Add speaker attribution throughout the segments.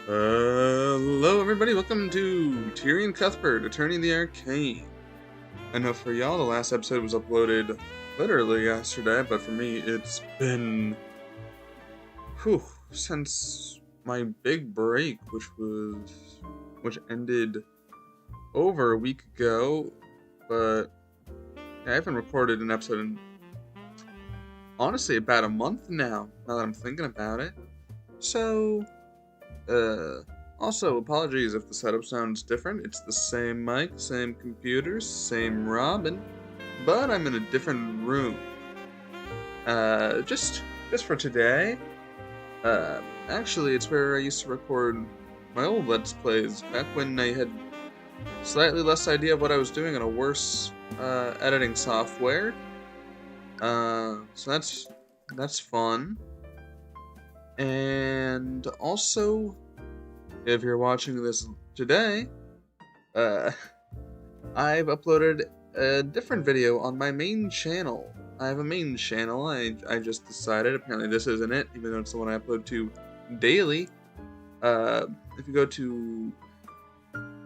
Speaker 1: Hello everybody, welcome to Tyrion Cuthbert, Attorney in the Arcane. I know for y'all the last episode was uploaded literally yesterday, but for me it's been since my big break, which ended over a week ago, but I haven't recorded an episode in honestly about a month now that I'm thinking about it. So also, apologies if the setup sounds different. It's the same mic, same computer, same Robin, but I'm in a different room. Just for today. Actually, it's where I used to record my old Let's Plays, back when I had slightly less idea of what I was doing and a worse, editing software. So that's fun. And also, if you're watching this today, I've uploaded a different video on my main channel. I have a main channel. I just decided, apparently this isn't it, even though it's the one I upload to daily. If you go to...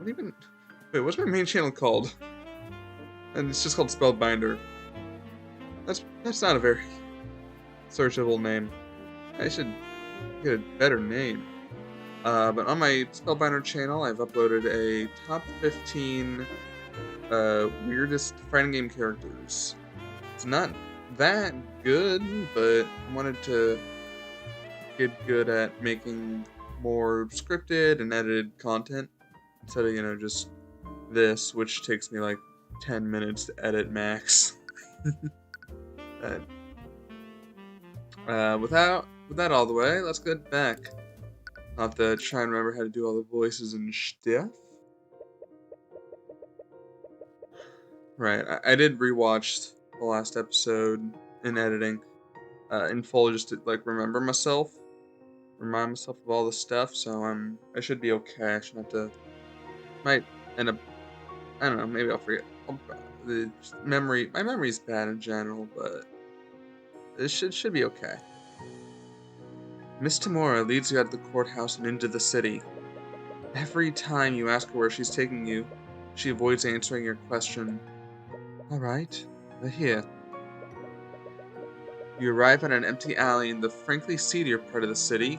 Speaker 1: Wait, what's my main channel called? And it's just called Spellbinder. That's not a very searchable name. I should get a better name. But on my Spellbinder channel, I've uploaded a top 15 weirdest fighting game characters. It's not that good, but I wanted to get good at making more scripted and edited content instead of, just this, which takes me like 10 minutes to edit max. With that all the way, let's get back. I'll have to try and remember how to do all the voices and stuff. Right, I did rewatch the last episode in editing in full just to remind myself of all the stuff. So I should be okay. I shouldn't have to. Might end up. I don't know. Maybe I'll forget. My memory's bad in general, but it should be okay. Miss Tamora leads you out of the courthouse and into the city. Every time you ask her where she's taking you, she avoids answering your question. Alright, we're here. You arrive at an empty alley in the frankly seedier part of the city.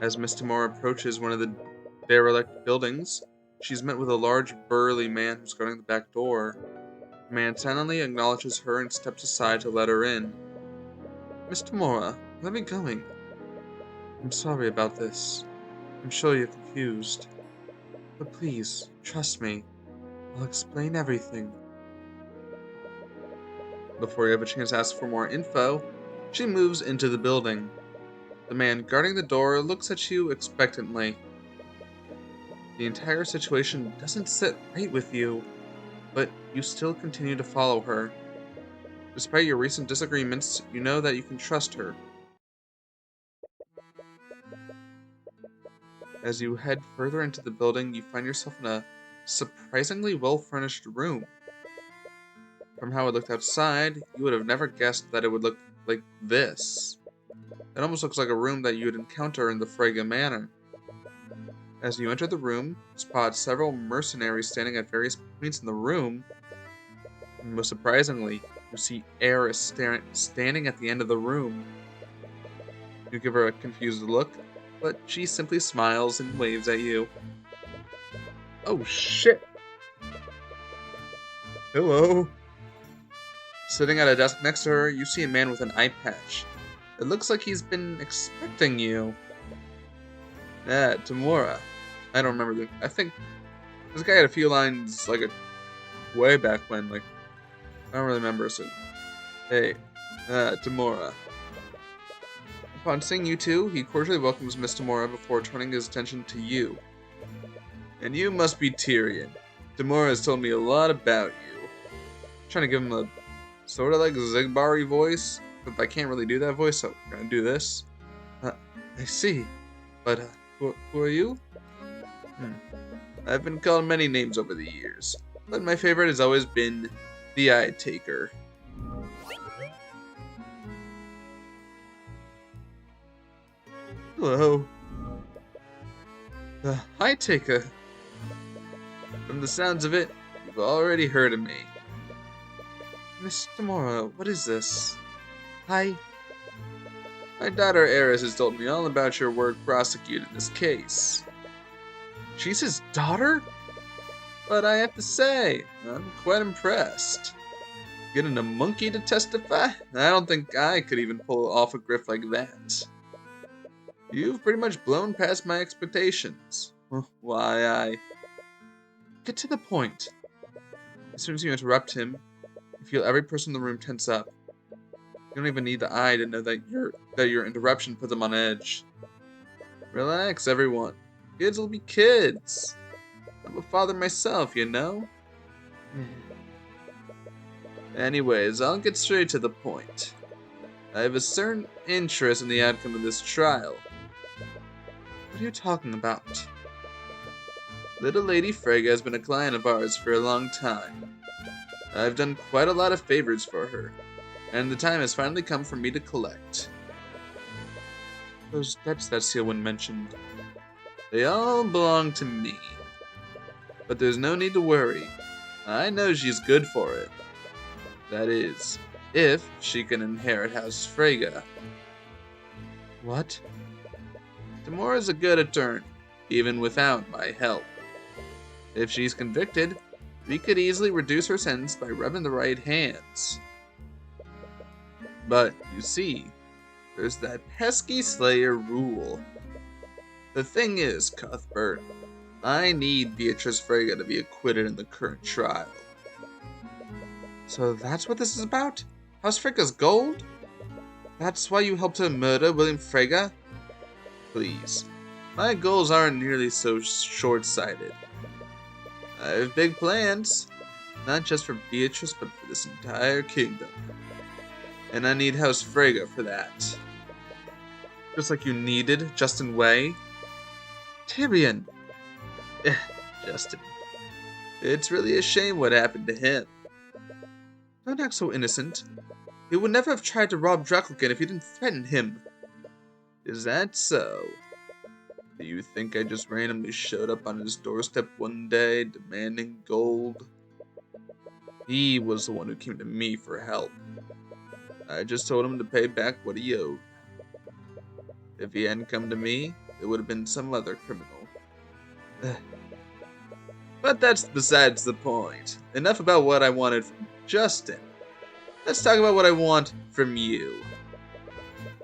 Speaker 1: As Miss Tamora approaches one of the derelict buildings, she's met with a large, burly man who's guarding the back door. The man silently acknowledges her and steps aside to let her in. Miss Tamora, where are we going? I'm sorry about this. I'm sure you're confused. But please, trust me. I'll explain everything. Before you have a chance to ask for more info, she moves into the building. The man guarding the door looks at you expectantly. The entire situation doesn't sit right with you, but you still continue to follow her. Despite your recent disagreements, you know that you can trust her. As you head further into the building, you find yourself in a surprisingly well-furnished room. From how it looked outside, you would have never guessed that it would look like this. It almost looks like a room that you would encounter in the Frege Manor. As you enter the room, you spot several mercenaries standing at various points in the room. And most surprisingly, you see Eris standing at the end of the room. You give her a confused look, but she simply smiles and waves at you. Oh shit! Hello! Sitting at a desk next to her, you see a man with an eye patch. It looks like he's been expecting you. Tamora. I don't remember I think this guy had a few lines way back when, I don't really remember, so hey, Tamora. Upon seeing you two, he cordially welcomes Miss Tamora before turning his attention to you. And you must be Tyrion. Tamora has told me a lot about you. I'm trying to give him a sort of Zigbari voice, but I can't really do that voice, so I'm gonna do this. I see. But, who are you? I've been called many names over the years, but my favorite has always been the Eye Taker. Hello. Hi, Taker. From the sounds of it, you've already heard of me. Miss Tamora, what is this? Hi. My daughter Eris has told me all about your work prosecuting this case. She's his daughter? But I have to say, I'm quite impressed. Getting a monkey to testify? I don't think I could even pull off a grift like that. You've pretty much blown past my expectations. Why, Get to the point. As soon as you interrupt him, you feel every person in the room tense up. You don't even need the eye to know that your interruption put them on edge. Relax, everyone. Kids will be kids. I'm a father myself, you know? Anyways, I'll get straight to the point. I have a certain interest in the outcome of this trial. What are you talking about? Little Lady Freyga has been a client of ours for a long time. I've done quite a lot of favors for her, and the time has finally come for me to collect. Those debts that Sealwyn mentioned, they all belong to me. But there's no need to worry. I know she's good for it. That is, if she can inherit House Freyga. What? Tamora's a good attorney, even without my help. If she's convicted, we could easily reduce her sentence by rubbing the right hands. But, you see, there's that pesky Slayer rule. The thing is, Cuthbert, I need Beatrice Freyga to be acquitted in the current trial. So that's what this is about? House Freyga's gold? That's why you helped her murder William Freyga? Please, my goals aren't nearly so short-sighted. I have big plans, not just for Beatrice, but for this entire kingdom. And I need House Freyga for that. Just like you needed Justin Way. Tyrion! Justin. It's really a shame what happened to him. Don't act so innocent. He would never have tried to rob Dracogen if you didn't threaten him. Is that so? Do you think I just randomly showed up on his doorstep one day, demanding gold? He was the one who came to me for help. I just told him to pay back what he owed. If he hadn't come to me, it would have been some other criminal. But that's besides the point. Enough about what I wanted from Justin. Let's talk about what I want from you.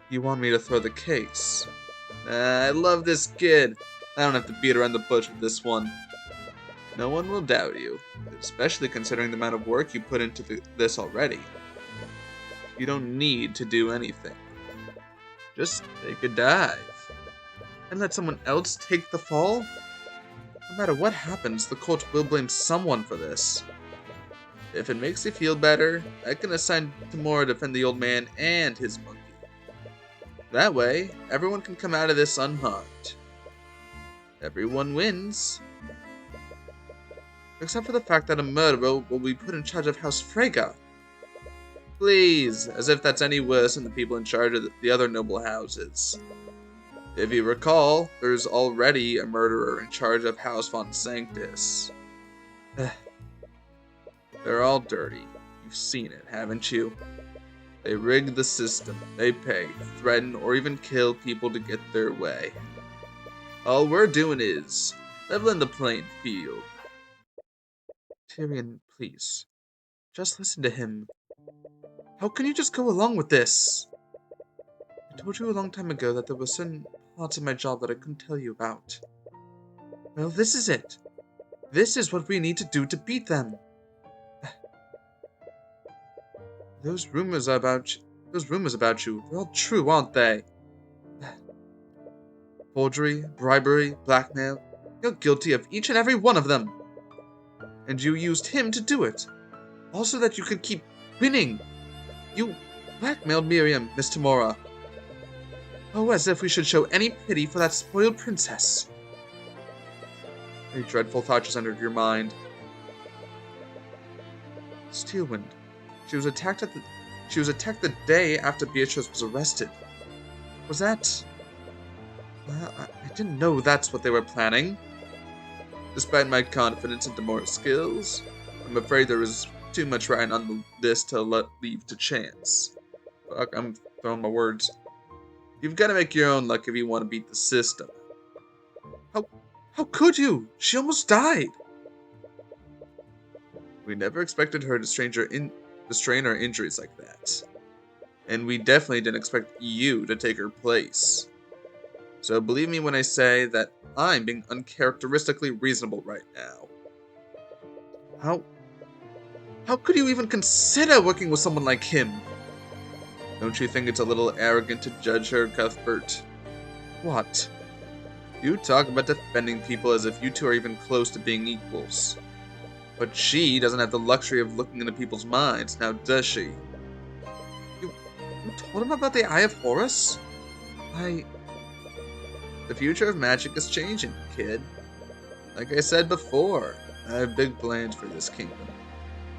Speaker 1: You want me to throw the case? I love this kid. I don't have to beat around the bush with this one. No one will doubt you, especially considering the amount of work you put into this already. You don't need to do anything. Just take a dive. And let someone else take the fall? No matter what happens, the court will blame someone for this. If it makes you feel better, I can assign Tamora to defend the old man and his monkey. That way, everyone can come out of this unharmed. Everyone wins. Except for the fact that a murderer will be put in charge of House Freyga. Please, as if that's any worse than the people in charge of the other noble houses. If you recall, there's already a murderer in charge of House Von Sanctus. They're all dirty. You've seen it, haven't you? They rig the system. They pay, threaten, or even kill people to get their way. All we're doing is leveling the playing field. Tyrion, please. Just listen to him. How can you just go along with this? I told you a long time ago that there were certain parts of my job that I couldn't tell you about. Well, this is it. This is what we need to do to beat them. Those rumors about you, they're all true, aren't they? Forgery, bribery, blackmail. You're guilty of each and every one of them. And you used him to do it. Also that you could keep winning. You blackmailed Miriam, Miss Tamora. Oh, as if we should show any pity for that spoiled princess. A dreadful thought just entered your mind. Steelwind. She was attacked the day after Beatrice was arrested. Was that... I didn't know that's what they were planning. Despite my confidence in Demora's skills, I'm afraid there is too much riding on this to leave to chance. Fuck, I'm throwing my words. You've got to make your own luck if you want to beat the system. How, how could you? She almost died. We never expected her to strain her injuries like that. And we definitely didn't expect you to take her place. So believe me when I say that I'm being uncharacteristically reasonable right now. How How could you even consider working with someone like him? Don't you think it's a little arrogant to judge her, Cuthbert? What? You talk about defending people as if you two are even close to being equals. But she doesn't have the luxury of looking into people's minds, now does she? You, you told him about the Eye of Horus? The future of magic is changing, kid. Like I said before, I have big plans for this kingdom.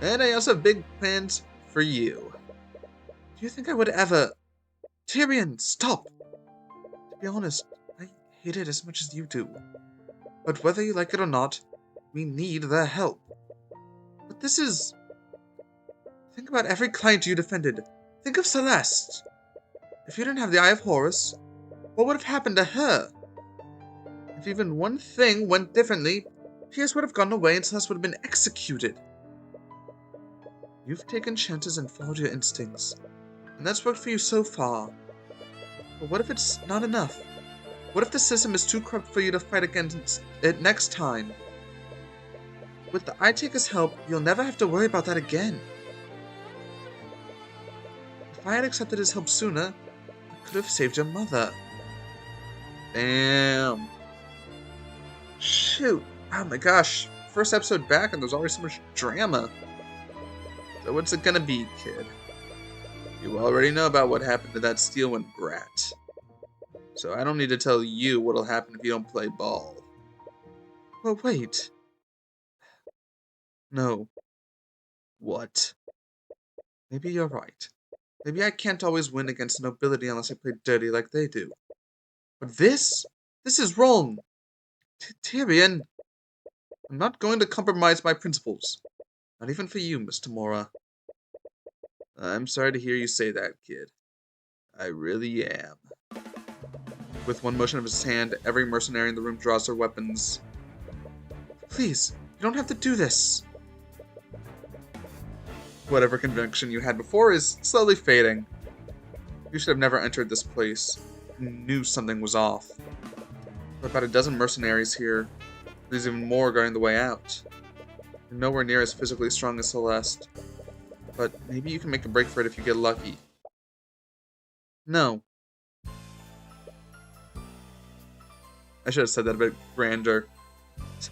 Speaker 1: And I also have big plans for you. Do you think I would ever... Tyrion, stop! To be honest, I hate it as much as you do. But whether you like it or not, we need their help. But this is... Think about every client you defended. Think of Celeste. If you didn't have the Eye of Horus, what would have happened to her? If even one thing went differently, Pierce would have gone away and Celeste would have been executed. You've taken chances and followed your instincts, and that's worked for you so far. But what if it's not enough? What if the system is too corrupt for you to fight against it next time? With the Eye-Taker's help, you'll never have to worry about that again. If I had accepted his help sooner, I could have saved your mother. Damn. Shoot. Oh my gosh. First episode back and there's already so much drama. So what's it gonna be, kid? You already know about what happened to that Steelwind brat. So I don't need to tell you what'll happen if you don't play ball. Well, wait. No. What? Maybe you're right. Maybe I can't always win against the nobility unless I play dirty like they do. But this is wrong. Tyrion, I'm not going to compromise my principles. Not even for you, Mr. Mora. I'm sorry to hear you say that, kid. I really am. With one motion of his hand, every mercenary in the room draws their weapons. Please, you don't have to do this. Whatever conviction you had before is slowly fading. You should have never entered this place. You knew something was off. There are about a dozen mercenaries here. There's even more guarding the way out. You're nowhere near as physically strong as Celeste. But maybe you can make a break for it if you get lucky. No. I should have said that a bit grander.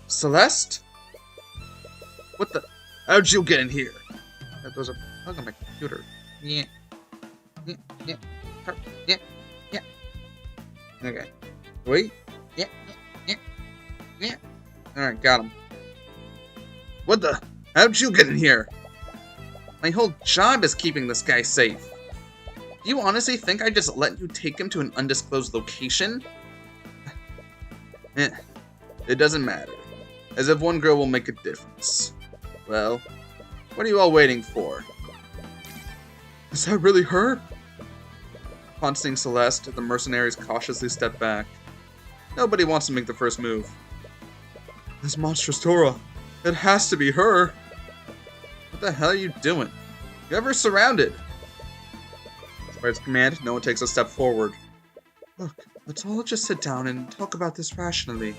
Speaker 1: Celeste? What the? How'd you get in here? That was a bug on my computer. Yeah. Yeah. Yeah. Yeah. Yeah. Okay. Wait. Yeah. Yeah. Yeah. Alright, got him. What the? How'd you get in here? My whole job is keeping this guy safe. Do you honestly think I just let you take him to an undisclosed location? It doesn't matter. As if one girl will make a difference. Well, what are you all waiting for? Is that really her? Upon seeing Celeste, the mercenaries cautiously step back. Nobody wants to make the first move. This monstrous Torah. It has to be her. What the hell are you doing? You're ever surrounded? By its command, no one takes a step forward. Look, let's all just sit down and talk about this rationally.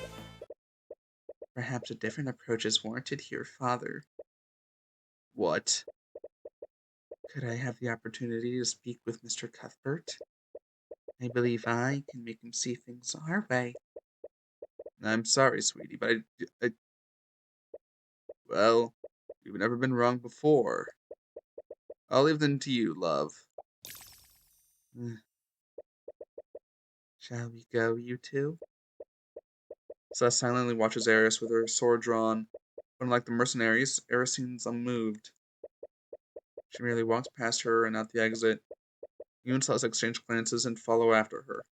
Speaker 1: Perhaps a different approach is warranted here, Father. What? Could I have the opportunity to speak with Mr. Cuthbert? I believe I can make him see things our way. I'm sorry, sweetie, but well, you've never been wrong before. I'll leave them to you, love. Shall we go, you two? Celeste silently watches Eris with her sword drawn. Unlike the mercenaries, Eris seems unmoved. She merely walks past her and out the exit. You and Celeste exchange glances and follow after her.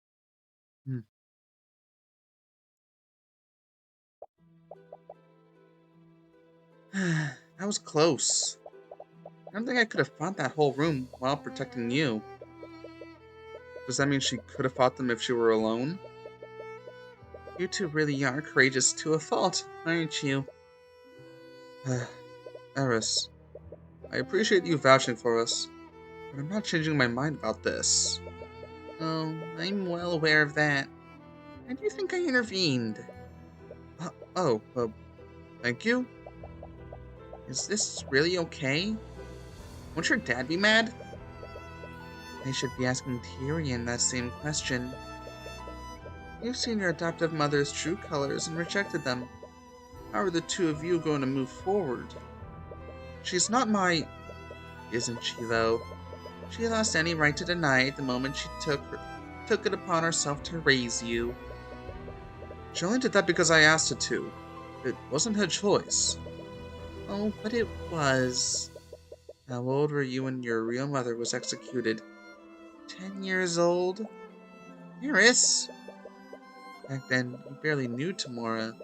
Speaker 1: That was close. I don't think I could have fought that whole room while protecting you. Does that mean she could have fought them if she were alone? You two really are courageous to a fault, aren't you? Eris, I appreciate you vouching for us, but I'm not changing my mind about this. Oh, I'm well aware of that. Why do you think I intervened? Thank you? Is this really okay? Won't your dad be mad? I should be asking Tyrion that same question. You've seen your adoptive mother's true colors and rejected them. How are the two of you going to move forward? She's not my... Isn't she, though? She lost any right to deny it the moment she took it upon herself to raise you. She only did that because I asked her to. It wasn't her choice. Oh, but it was. How old were you when your real mother was executed? 10 years old? Eris! Back then, you barely knew Tamora.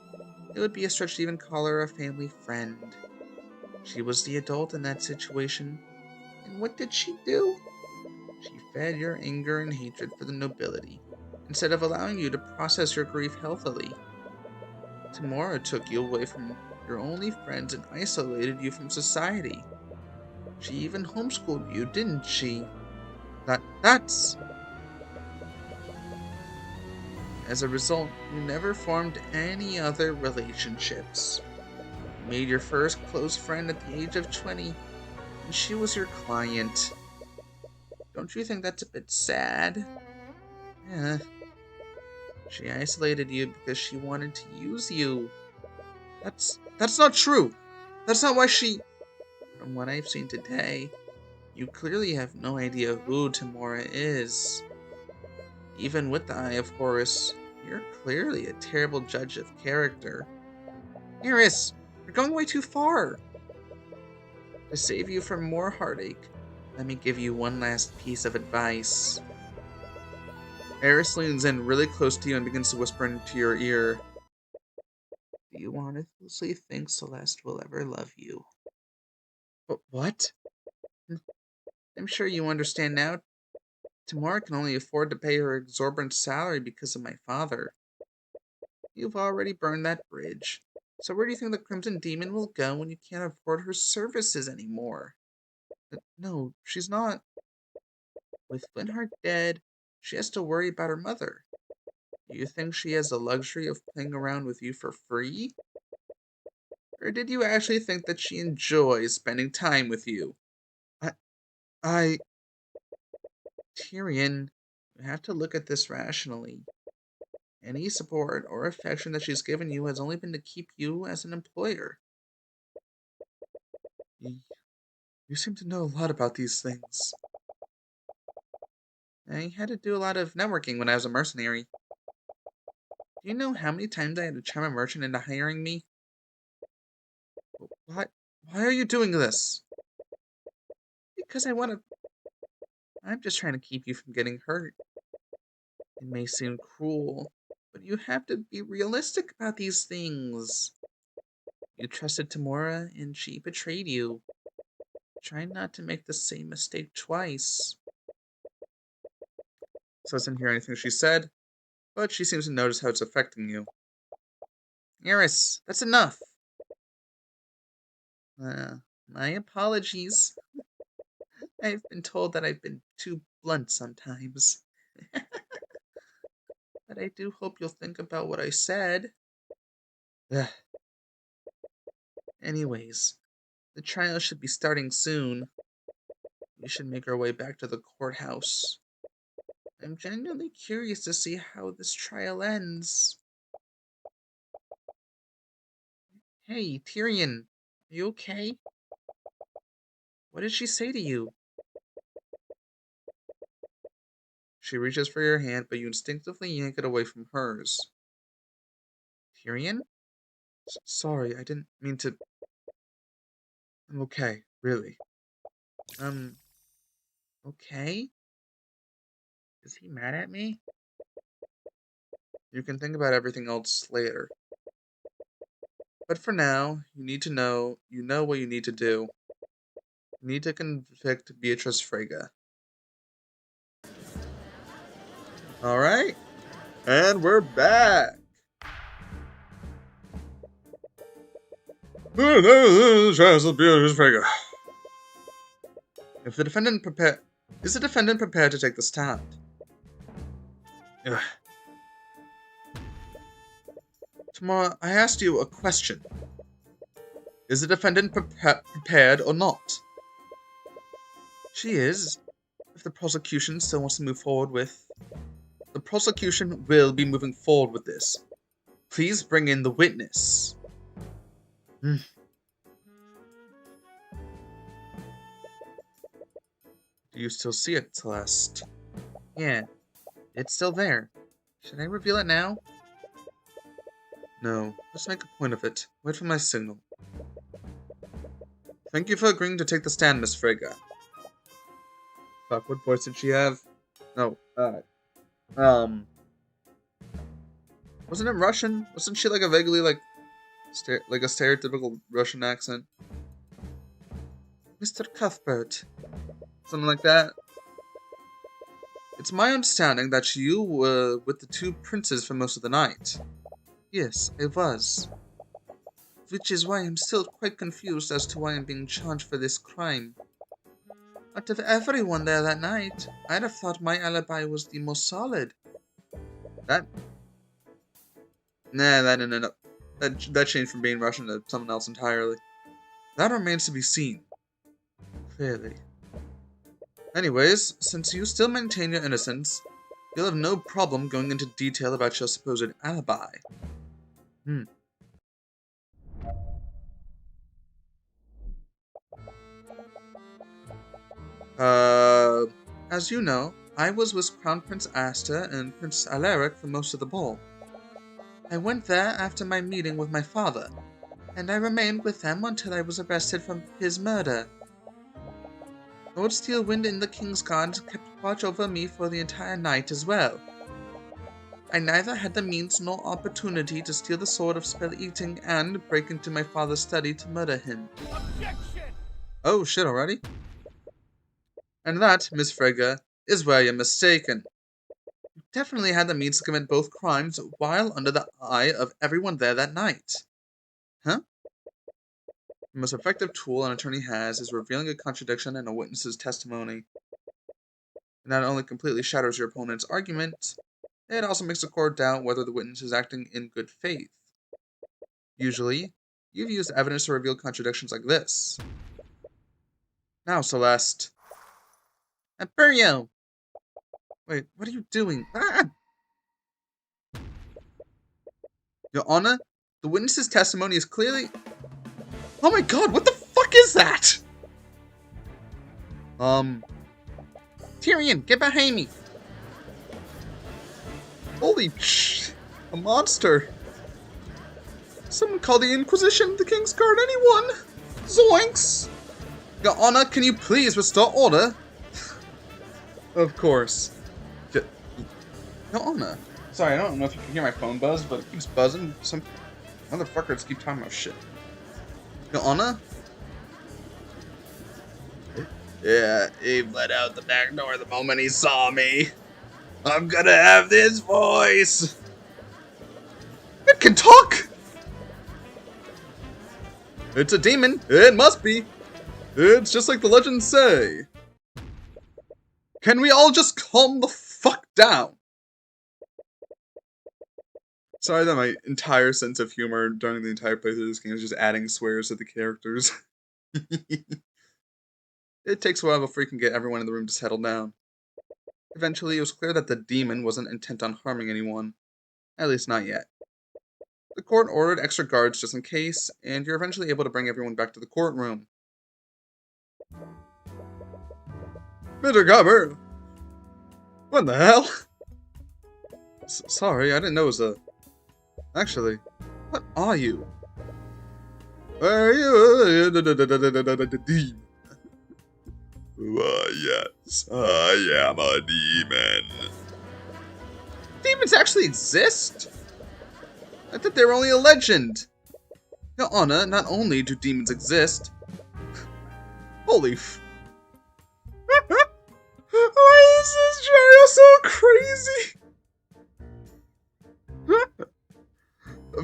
Speaker 1: It would be a stretch to even call her a family friend. She was the adult in that situation. And what did she do? She fed your anger and hatred for the nobility, instead of allowing you to process your grief healthily. Tamora took you away from your only friends and isolated you from society. She even homeschooled you, didn't she? That's... As a result, you never formed any other relationships. You made your first close friend at the age of 20, and she was your client. Don't you think that's a bit sad? Yeah, she isolated you because she wanted to use you. That's not true. That's not why she... From what I've seen today, you clearly have no idea who Tamora is. Even with the Eye of Horus, you're clearly a terrible judge of character. Eris, you're going way too far. To save you from more heartache, let me give you one last piece of advice. Eris leans in really close to you and begins to whisper into your ear. Do you honestly think Celeste will ever love you? What? I'm sure you understand now. Tamara can only afford to pay her exorbitant salary because of my father. You've already burned that bridge. So where do you think the Crimson Demon will go when you can't afford her services anymore? No, she's not. With Flintheart dead, she has to worry about her mother. Do you think she has the luxury of playing around with you for free? Or did you actually think that she enjoys spending time with you? I, I, Tyrion, you have to look at this rationally. Any support or affection that she's given you has only been to keep you as an employer. You, you seem to know a lot about these things. I had to do a lot of networking when I was a mercenary. Do you know how many times I had to charm a merchant into hiring me? Why, why are you doing this? Because I want to... I'm just trying to keep you from getting hurt. It may seem cruel, but you have to be realistic about these things. You trusted Tamora, and she betrayed you. Try not to make the same mistake twice. So I didn't hear anything she said, but she seems to notice how it's affecting you. Eris, that's enough. Uh, my apologies. I've been told that I've been too blunt sometimes. But I do hope you'll think about what I said. Ugh. Anyways, the trial should be starting soon. We should make our way back to the courthouse. I'm genuinely curious to see how this trial ends. Hey, Tyrion, are you okay? What did she say to you? She reaches for your hand, but you instinctively yank it away from hers. Tyrion? Sorry, I didn't mean to... I'm okay, really. Okay? Is he mad at me? You can think about everything else later. But for now, you know what you need to do. You need to convict Beatrice Frege. Alright, and we're back! Beatrice Frege. If the defendant prepared... Is the defendant prepared to take the stand? Ugh. Tamara, I asked you a question. Is the defendant prepared or not? She is. If the prosecution still wants to move forward with... The prosecution will be moving forward with this. Please bring in the witness. Do you still see it, Celeste? Yeah, it's still there. Should I reveal it now? No, let's make a point of it. Wait for my signal. Thank you for agreeing to take the stand, Miss Frege. Fuck, what voice did she have? No, wasn't it Russian? Wasn't she like a vaguely like a stereotypical Russian accent? Mr. Cuthbert. Something like that. It's my understanding that you were with the two princes for most of the night. Yes, I was. Which is why I'm still quite confused as to why I'm being charged for this crime. Out of everyone there that night, I'd have thought my alibi was the most solid. That... Nah, that changed from being Russian to someone else entirely. That remains to be seen. Clearly. Anyways, since you still maintain your innocence, you'll have no problem going into detail about your supposed alibi. As you know, I was with Crown Prince AotA and Prince Alaric for most of the ball. I went there after my meeting with my father, and I remained with them until I was arrested for his murder. Lord Steelwind and the King's Guard kept watch over me for the entire night as well. I neither had the means nor opportunity to steal the sword of spell eating and break into my father's study to murder him. Objection! Oh shit already? And that, Miss Frege, is where you're mistaken. You definitely had the means to commit both crimes while under the eye of everyone there that night. Huh? The most effective tool an attorney has is revealing a contradiction in a witness's testimony. It not only completely shatters your opponent's argument, it also makes the court doubt whether the witness is acting in good faith. Usually, you've used evidence to reveal contradictions like this. Now, Celeste. Imperio! Wait, what are you doing? Ah! Your Honor, the witness's testimony is clearly... Oh my god, what the fuck is that? Tyrion, get behind me! Holy a monster. Someone call the Inquisition, the King's Guard, anyone? Zoinks! Your Honor, can you please restore order? Of course. Your Honor. Sorry, I don't know if you can hear my phone buzz, but it keeps buzzing. Some motherfuckers keep talking about shit. Your Honor? Yeah, he let out the back door the moment he saw me. I'm gonna have this voice. It can talk! It's a demon. It must be. It's just like the legends say. Can we all just calm the fuck down? Sorry that my entire sense of humor during the entire playthrough of this game is just adding swears to the characters. It takes a while before you can get everyone in the room to settle down. Eventually, it was clear that the demon wasn't intent on harming anyone. At least not yet. The court ordered extra guards just in case, and you're eventually able to bring everyone back to the courtroom. Mr. Cuthbert! What the hell? Sorry, I didn't know it was a... Actually, what are you? Are you a demon? Why, yes, I am a demon. Demons actually exist? I thought they were only a legend. Your Honor, not only do demons exist... Holy f... Why is this trial so crazy?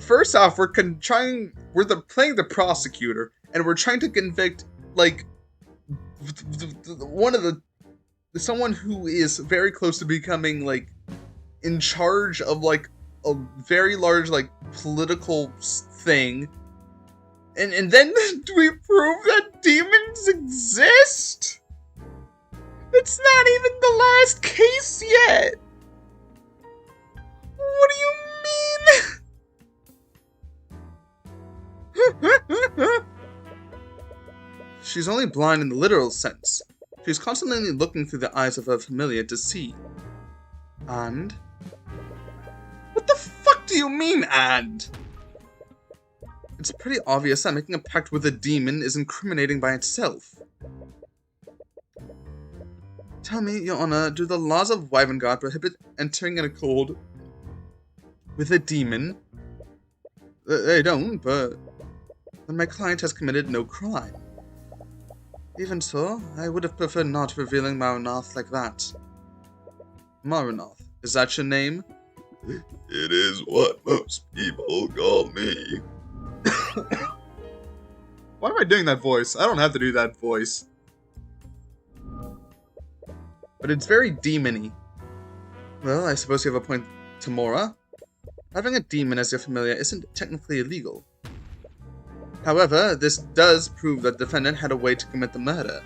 Speaker 1: First off, we're playing the prosecutor, and we're trying to convict, like, someone who is very close to becoming, like, in charge of, like, a very large, like, political thing. And then we prove that demons exist? It's not even the last case yet! What do you mean? She's only blind in the literal sense. She's constantly looking through the eyes of her familiar to see. And? What the fuck do you mean, and? It's pretty obvious that making a pact with a demon is incriminating by itself. Tell me, Your Honor, do the laws of Wyvengard prohibit entering in accord with a demon? They don't, but then my client has committed no crime. Even so, I would have preferred not revealing Marunoth like that. Marunoth, is that your name?
Speaker 2: It is what most people call me.
Speaker 1: Why am I doing that voice? I don't have to do that voice. But it's very demon-y. Well, I suppose you have a point, Tamora. Having a demon as your familiar isn't technically illegal. However, this does prove that the defendant had a way to commit the murder,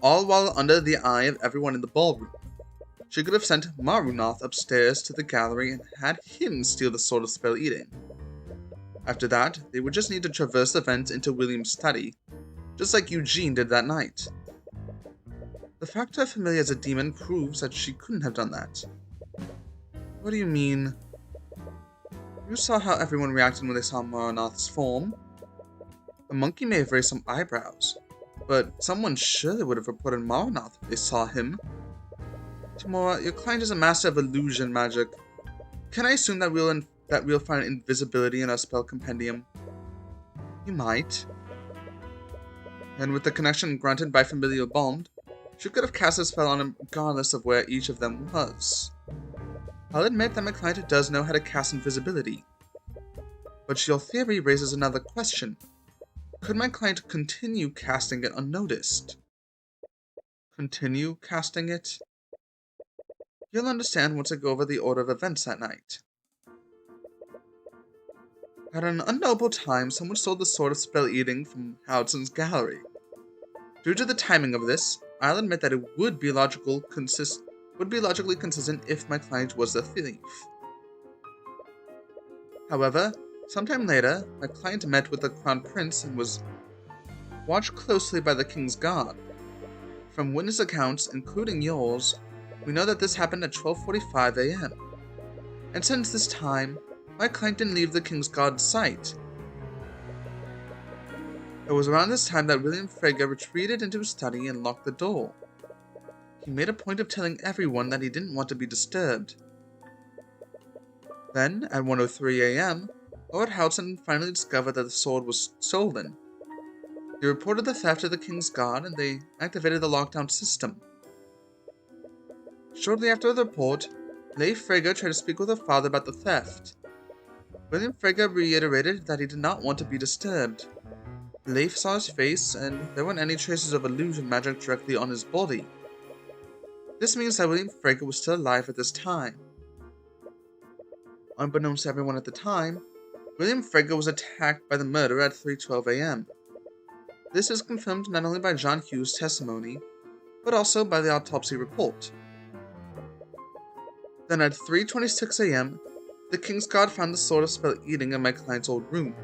Speaker 1: all while under the eye of everyone in the ballroom. She could have sent Marunoth upstairs to the gallery and had him steal the Sword of Spell Eating. After that, they would just need to traverse the vents into William's study, just like Eugene did that night. The fact her familiar is a demon proves that she couldn't have done that. What do you mean? You saw how everyone reacted when they saw Marunoth's form. The monkey may have raised some eyebrows, but someone surely would have reported Marunoth if they saw him. Tamora, your client is a master of illusion magic. Can I assume that we'll find invisibility in our spell compendium? You might. And with the connection granted by familial bond, she could have cast a spell on him regardless of where each of them was. I'll admit that my client does know how to cast invisibility. But your theory raises another question. Could my client continue casting it unnoticed? Continue casting it? You'll understand once I go over the order of events that night. At an unknowable time, someone stole the Sword of Spell Eating from Hodson's gallery. Due to the timing of this, I'll admit that it would be logically consistent if my client was a thief. However, sometime later, my client met with the Crown Prince and was watched closely by the King's Guard. From witness accounts, including yours, we know that this happened at 12:45 a.m. And since this time, my client didn't leave the King's Guard's sight. It was around this time that William Frege retreated into his study and locked the door. He made a point of telling everyone that he didn't want to be disturbed. Then, at 1:03 a.m., Lord Howson finally discovered that the sword was stolen. He reported the theft to the King's Guard, and they activated the lockdown system. Shortly after the report, Leif Frege tried to speak with her father about the theft. William Frege reiterated that he did not want to be disturbed. Leif saw his face, and there weren't any traces of illusion magic directly on his body. This means that William Frege was still alive at this time. Unbeknownst to everyone at the time, William Frege was attacked by the murderer at 3:12 a.m. This is confirmed not only by John Hughes' testimony, but also by the autopsy report. Then at 3:26 a.m., the King's Guard found the Sword of Spell Eating in my client's old room.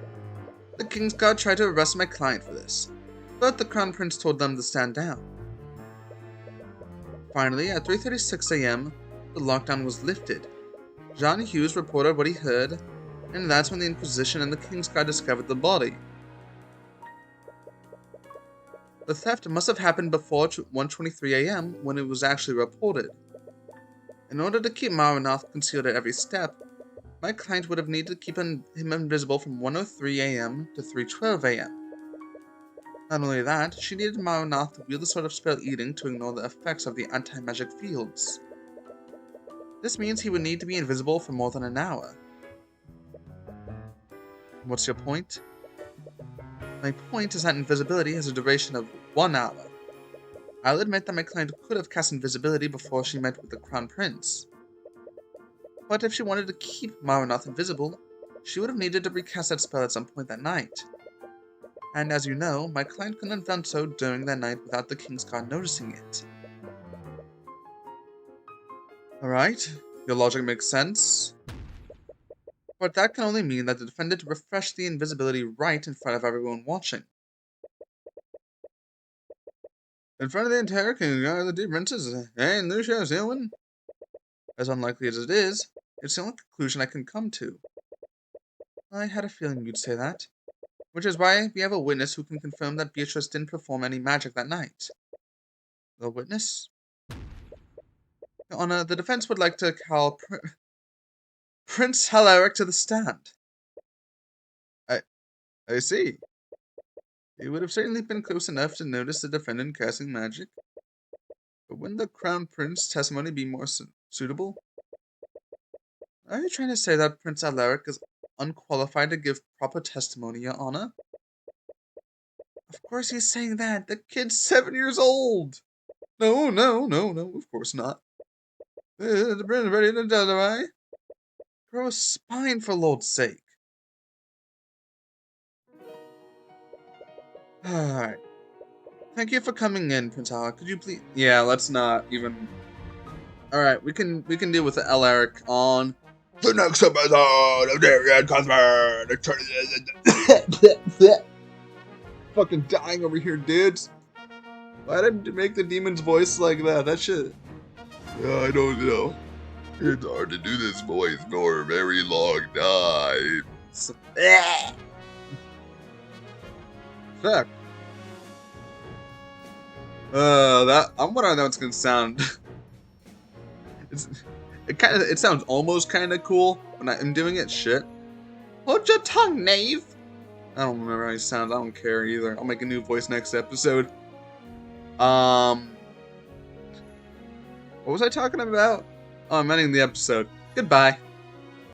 Speaker 1: The King's Guard tried to arrest my client for this, but the Crown Prince told them to stand down. Finally, at 3:36 a.m., the lockdown was lifted. John Hughes reported what he heard, and that's when the Inquisition and the King's Guard discovered the body. The theft must have happened before 1:23 a.m. when it was actually reported. In order to keep Marunoth concealed at every step, my client would have needed to keep him invisible from 1:03 a.m. to 3:12 a.m. Not only that, she needed Marunath to wield the Sword of Spell Eating to ignore the effects of the anti-magic fields. This means he would need to be invisible for more than an hour. What's your point? My point is that invisibility has a duration of 1 hour. I'll admit that my client could have cast invisibility before she met with the Crown Prince. But if she wanted to keep Marunath invisible, she would have needed to recast that spell at some point that night. And as you know, my client couldn't have done so during that night without the King's Guard noticing it. Alright, your logic makes sense. But that can only mean that the defendant refreshed the invisibility right in front of everyone watching. In front of the entire King's Guard, the two princes, and Lucia Zealman? As unlikely as it is, it's the only conclusion I can come to. I had a feeling you'd say that. Which is why we have a witness who can confirm that Beatrice didn't perform any magic that night. The witness? Your Honor, the defense would like to call Prince Halaric to the stand. I see. He would have certainly been close enough to notice the defendant casting magic. But wouldn't the Crown Prince's testimony be more suitable? Are you trying to say that Prince Alaric is unqualified to give proper testimony, Your Honor? Of course he's saying that. The kid's 7 years old. No, of course not. The prince ready to testify? Grow a spine, for Lord's sake. Alright. Thank you for coming in, Prince Alaric. Could you please... Yeah, let's not even... Alright, we can deal with the Alaric on...
Speaker 2: The next episode of Tyrion Cuthbert.
Speaker 1: Fucking dying over here, dudes. Why did you make the demon's voice like that? That shit...
Speaker 2: Yeah, I don't know. It's hard to do this voice for a very long time.
Speaker 1: Fuck. I'm wondering how it's gonna sound. It sounds almost kind of cool when I'm doing it. Shit. Hold your tongue, knave. I don't remember how he sounds. I don't care either. I'll make a new voice next episode. What was I talking about? Oh, I'm ending the episode. Goodbye.